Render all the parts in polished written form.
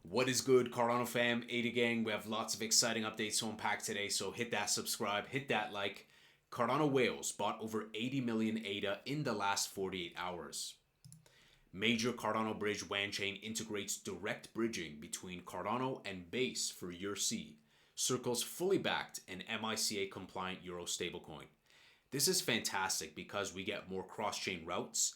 What is good, Cardano fam, ADA gang? We have lots of exciting updates to unpack today, so hit that subscribe, hit that like. Cardano whales bought over 80 million ADA in the last 48 hours. Major Cardano bridge Wanchain integrates direct bridging between Cardano and Base for EURC. Circle's fully backed and MiCA compliant Euro stablecoin. This is fantastic because we get more cross-chain routes.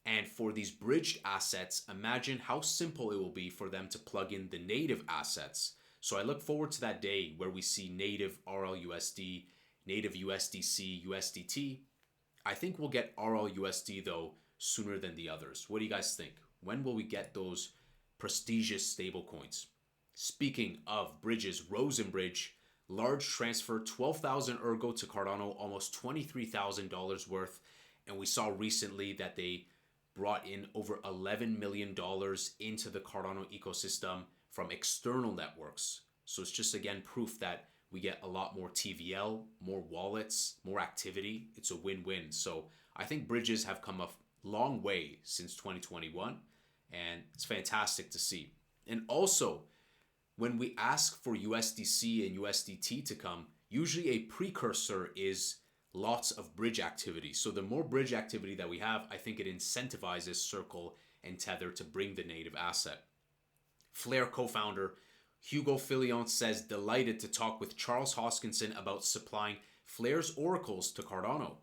And for these bridged assets, imagine how simple it will be for them to plug in the native assets. So I look forward to that day where we see native RLUSD, native USDC, USDT. I think we'll get RLUSD though sooner than the others. What do you guys think? When will we get those prestigious stablecoins? Speaking of bridges, Rosen Bridge, large transfer, 12,000 ergo to Cardano, almost $23,000 worth. And we saw recently that they brought in over $11 million into the Cardano ecosystem from external networks. So it's just, again, proof that we get a lot more TVL, more wallets, more activity. It's a win-win. So I think bridges have come a long way since 2021, and it's fantastic to see. And also, when we ask for USDC and USDT to come, usually a precursor is lots of bridge activity. So the more bridge activity that we have, I think it incentivizes Circle and Tether to bring the native asset. Flare co-founder Hugo Philion says delighted to talk with Charles Hoskinson about supplying Flare's oracles to Cardano.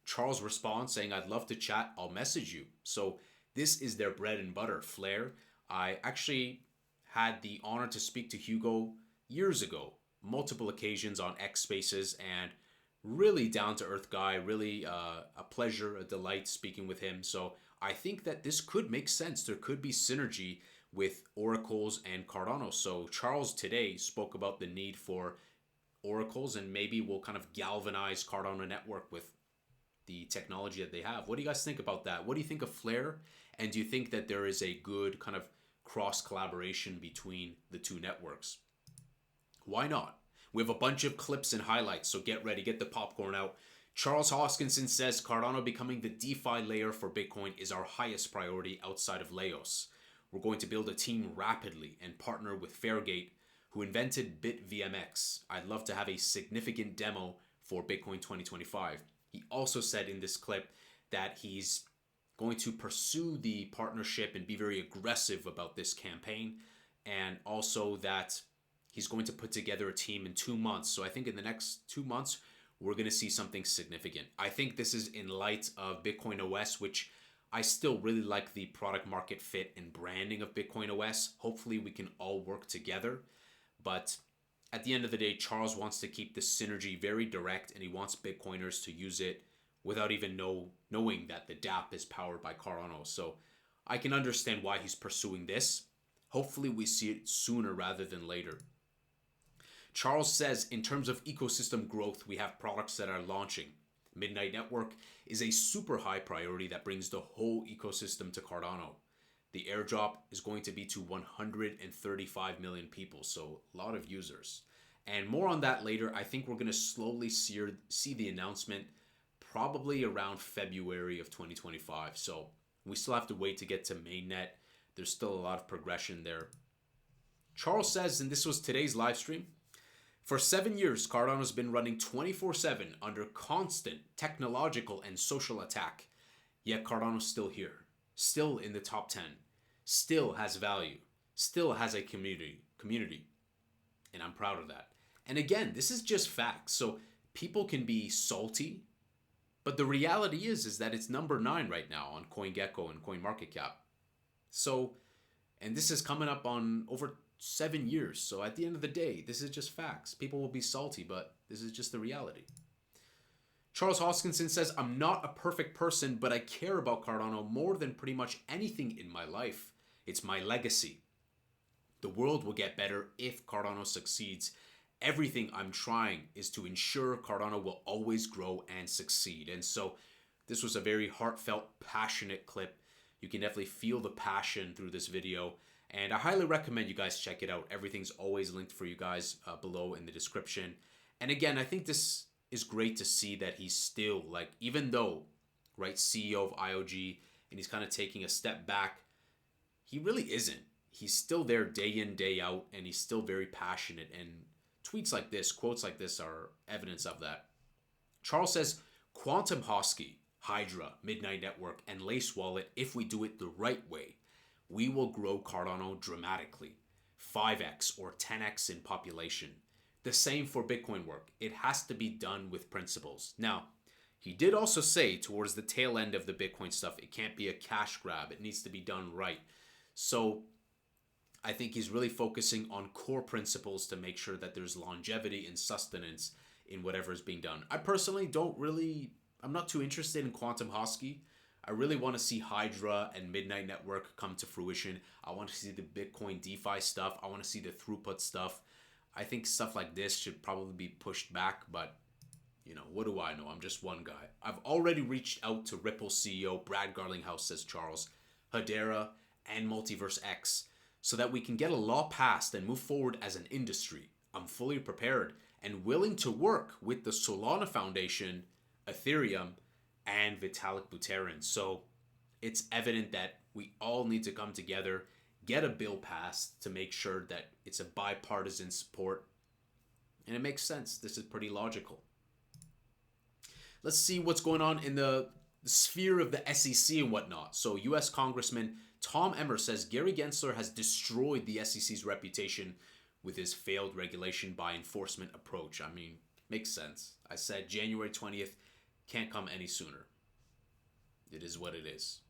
Charles responds saying, I'd love to chat, I'll message you. So this is their bread and butter, Flare. I actually had the honor to speak to Hugo years ago, multiple occasions on X Spaces, and really down-to-earth guy, really a pleasure, a delight speaking with him. So I think that this could make sense. There could be synergy with oracles and Cardano. So Charles today spoke about the need for oracles, and maybe we'll kind of galvanize Cardano network with the technology that they have. What do you guys think about that? What do you think of Flare? And do you think that there is a good kind of cross collaboration between the two networks? Why not? We have a bunch of clips and highlights, so get ready, get the popcorn out. Charles Hoskinson says Cardano becoming the DeFi layer for Bitcoin is our highest priority outside of Leios. We're going to build a team rapidly and partner with Fairgate, who invented BitVMX. I'd love to have a significant demo for Bitcoin 2025. He also said in this clip that he's going to pursue the partnership and be very aggressive about this campaign, and also that he's going to put together a team in 2 months. So I think in the next 2 months, we're going to see something significant. I think this is in light of Bitcoin OS, which I still really like the product market fit and branding of Bitcoin OS. Hopefully we can all work together. But at the end of the day, Charles wants to keep the synergy very direct, and he wants Bitcoiners to use it without even knowing that the dApp is powered by Cardano. So I can understand why he's pursuing this. Hopefully we see it sooner rather than later. Charles says in terms of ecosystem growth, we have products that are launching. Midnight Network is a super high priority that brings the whole ecosystem to Cardano. The airdrop is going to be to 135 million people, so a lot of users. And more on that later. I think we're going to slowly see the announcement probably around February of 2025. So we still have to wait to get to mainnet. There's still a lot of progression there. Charles says, and this was today's live stream, for 7 years, Cardano has been running 24/7 under constant technological and social attack. Yet Cardano's still here, still in the top 10, still has value, still has a community. And I'm proud of that. And again, this is just facts. So people can be salty, but the reality is that it's number 9 right now on CoinGecko and CoinMarketCap. So, and this is coming up on over 7 years. So at the end of the day, this is just facts. People will be salty, but this is just the reality. Charles Hoskinson says, I'm not a perfect person, but I care about Cardano more than pretty much anything in my life. It's my legacy. The world will get better if Cardano succeeds. Everything I'm trying is to ensure Cardano will always grow and succeed. And so this was a very heartfelt, passionate clip. You can definitely feel the passion through this video. And I highly recommend you guys check it out. Everything's always linked for you guys below in the description. And again, I think this is great to see that he's still, like, even though, right, CEO of IOG, and he's kind of taking a step back, he really isn't. he's still there day in, day out, and he's still very passionate. And tweets like this, quotes like this are evidence of that. Charles says, Quantum Hosky, Hydra, Midnight Network, and Lace Wallet, if we do it the right way, we will grow Cardano dramatically, 5x or 10x in population. The same for Bitcoin work. It has to be done with principles. Now, he did also say towards the tail end of the Bitcoin stuff, it can't be a cash grab. It needs to be done right. So I think he's really focusing on core principles to make sure that there's longevity and sustenance in whatever is being done. I personally I'm not too interested in Quantum Hosky. I really want to see Hydra and Midnight Network come to fruition. I want to see the Bitcoin DeFi stuff. I want to see the throughput stuff. I think stuff like this should probably be pushed back, but what do I know? I'm just one guy. I've already reached out to Ripple CEO Brad Garlinghouse, says Charles, Hedera, and MultiversX, so that we can get a law passed and move forward as an industry. I'm fully prepared and willing to work with the Solana Foundation, Ethereum, and Vitalik Buterin. So it's evident that we all need to come together, get a bill passed to make sure that it's a bipartisan support. And it makes sense. This is pretty logical. Let's see what's going on in the sphere of the SEC and whatnot. So U.S. Congressman Tom Emmer says Gary Gensler has destroyed the SEC's reputation with his failed regulation by enforcement approach. I mean, makes sense. I said January 20th can't come any sooner. It is what it is.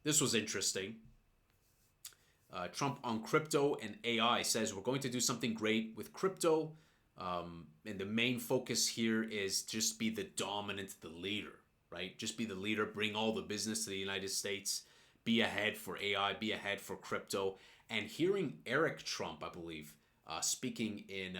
This was interesting. Trump on crypto and AI says we're going to do something great with crypto. And the main focus here is just be the dominant, the leader, right? Just be the leader, bring all the business to the United States, be ahead for AI, be ahead for crypto. And hearing Eric Trump, I believe, speaking in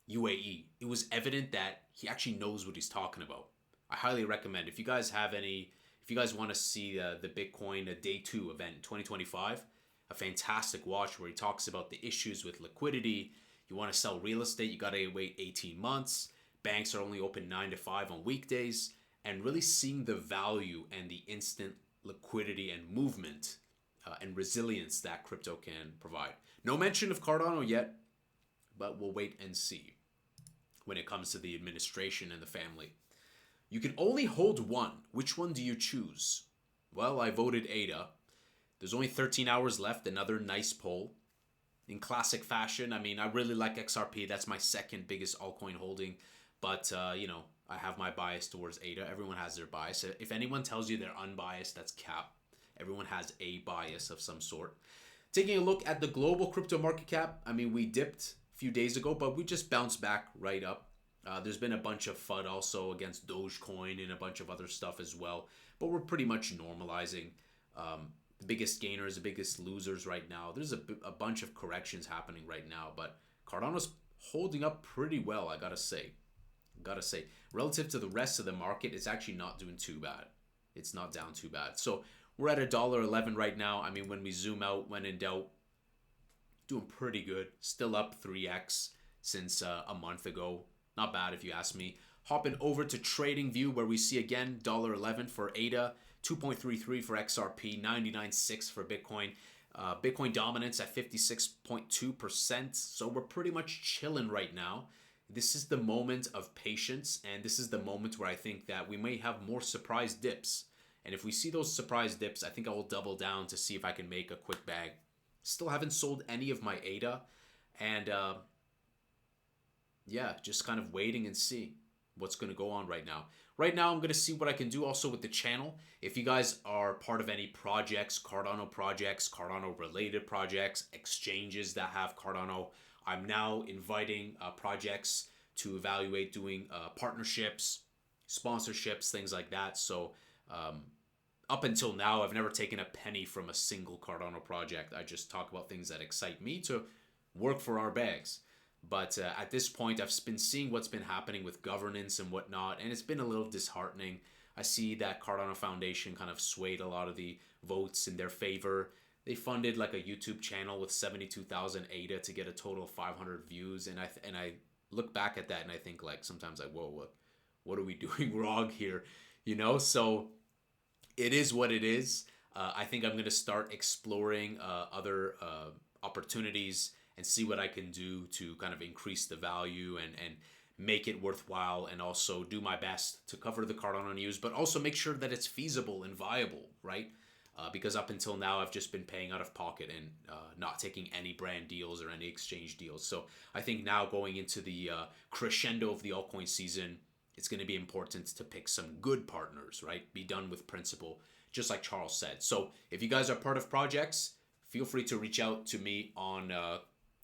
UAE, it was evident that he actually knows what he's talking about. I highly recommend, if you guys want to see the Bitcoin Day 2 event in 2025, a fantastic watch where he talks about the issues with liquidity. You want to sell real estate, you got to wait 18 months. Banks are only open 9 to 5 on weekdays, and really seeing the value and the instant liquidity and movement and resilience that crypto can provide. No mention of Cardano yet, but we'll wait and see when it comes to the administration and the family. You can only hold one. Which one do you choose? Well, I voted ADA. There's only 13 hours left. Another nice poll. In classic fashion, I mean, I really like XRP. That's my second biggest altcoin holding. But, I have my bias towards ADA. Everyone has their bias. If anyone tells you they're unbiased, that's cap. Everyone has a bias of some sort. Taking a look at the global crypto market cap, I mean, we dipped a few days ago, but we just bounced back right up. There's been a bunch of FUD also against Dogecoin and a bunch of other stuff as well. But we're pretty much normalizing. The biggest gainers, the biggest losers right now. There's a bunch of corrections happening right now, but Cardano's holding up pretty well, I gotta say. Relative to the rest of the market, it's actually not doing too bad. It's not down too bad. So we're at $1.11 right now. I mean, when we zoom out, when in doubt, doing pretty good. Still up 3x since a month ago. Not bad if you ask me. Hopping over to TradingView where we see again $1.11 for ADA, 2.33 for XRP, 99.6 for Bitcoin. Bitcoin dominance at 56.2%. So we're pretty much chilling right now. This is the moment of patience, and this is the moment where I think that we may have more surprise dips. And if we see those surprise dips, I think I will double down to see if I can make a quick bag. Still haven't sold any of my ADA, and just kind of waiting and see what's going to go on right now. Right now, I'm going to see what I can do also with the channel. If you guys are part of any projects, Cardano-related projects, exchanges that have Cardano, I'm now inviting projects to evaluate doing partnerships, sponsorships, things like that. So up until now, I've never taken a penny from a single Cardano project. I just talk about things that excite me to work for our bags. But at this point, I've been seeing what's been happening with governance and whatnot, and it's been a little disheartening. I see that Cardano Foundation kind of swayed a lot of the votes in their favor. They funded like a YouTube channel with 72,000 ADA to get a total of 500 views, and I look back at that and I think like sometimes like, whoa, what are we doing wrong here? So it is what it is. I think I'm going to start exploring other opportunities and see what I can do to kind of increase the value and make it worthwhile, and also do my best to cover the Cardano news, but also make sure that it's feasible and viable, right? Because up until now, I've just been paying out of pocket and not taking any brand deals or any exchange deals. So I think now going into the crescendo of the altcoin season, it's going to be important to pick some good partners, right? Be done with principle, just like Charles said. So if you guys are part of projects, feel free to reach out to me on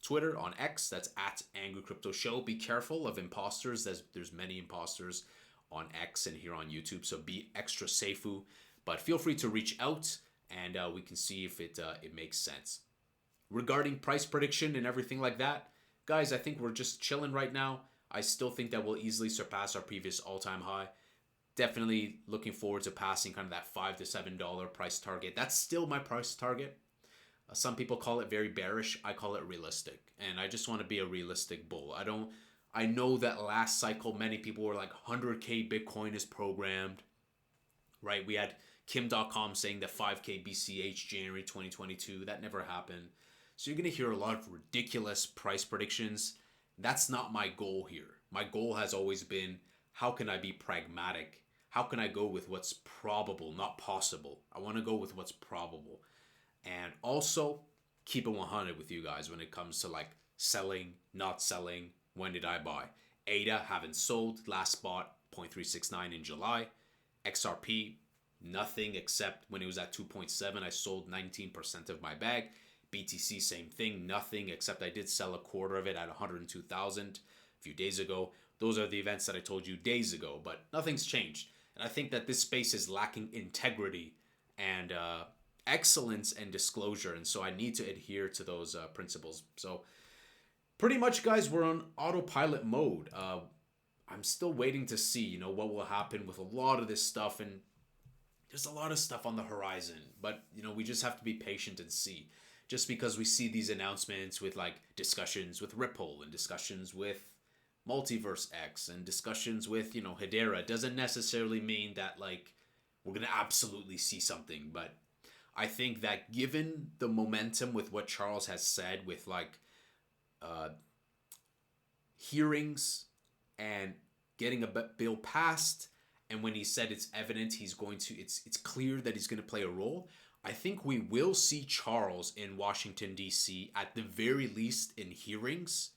Twitter, on X. That's at Angry Crypto Show. Be careful of imposters. There's many imposters on X and here on YouTube, so be extra safe. But feel free to reach out, and we can see if it makes sense. Regarding price prediction and everything like that, guys, I think we're just chilling right now. I still think that we'll easily surpass our previous all-time high. Definitely looking forward to passing kind of that $5 to $7 price target. That's still my price target. Some people call it very bearish. I call it realistic. And I just want to be a realistic bull. I know that last cycle, many people were like 100K Bitcoin is programmed, right? We had Kim.com saying that 5K BCH January 2022. That never happened. So you're going to hear a lot of ridiculous price predictions. That's not my goal here. My goal has always been, how can I be pragmatic? How can I go with what's probable, not possible? I want to go with what's probable. And also keep it 100 with you guys when it comes to like selling, not selling. When did I buy? ADA, haven't sold. Last bought 0.369 in July. XRP, nothing except when it was at 2.7, I sold 19% of my bag. BTC, same thing, nothing except I did sell a quarter of it at 102,000 a few days ago. Those are the events that I told you days ago, but nothing's changed. And I think that this space is lacking integrity and excellence and disclosure, and so I need to adhere to those principles. So pretty much, guys, we're on autopilot mode. I'm still waiting to see, what will happen with a lot of this stuff, and there's a lot of stuff on the horizon, but we just have to be patient and see. Just because we see these announcements with like discussions with Ripple and discussions with MultiversX and discussions with Hedera doesn't necessarily mean that like we're gonna absolutely see something. But I think that given the momentum with what Charles has said with like hearings and getting a bill passed, and when he said it's evident he's going to, it's clear that he's going to play a role, I think we will see Charles in Washington, D.C. at the very least in hearings,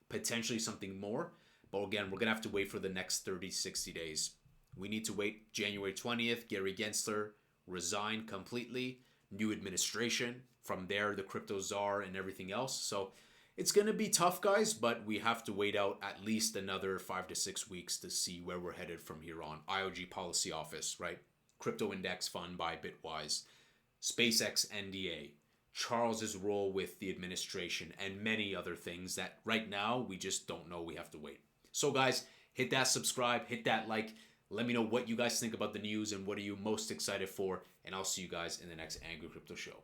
potentially something more. But again, we're going to have to wait for the next 30, 60 days. We need to wait January 20th, Gary Gensler resigned completely, new administration, from there the crypto czar and everything else. So it's going to be tough, guys, but we have to wait out at least another 5 to 6 weeks to see where we're headed from here on. IOG Policy Office, right? Crypto Index Fund by Bitwise, SpaceX NDA, Charles's role with the administration, and many other things that right now we just don't know. We have to wait. So guys, hit that subscribe, hit that like. Let me know what you guys think about the news and what are you most excited for, and I'll see you guys in the next Angry Crypto Show.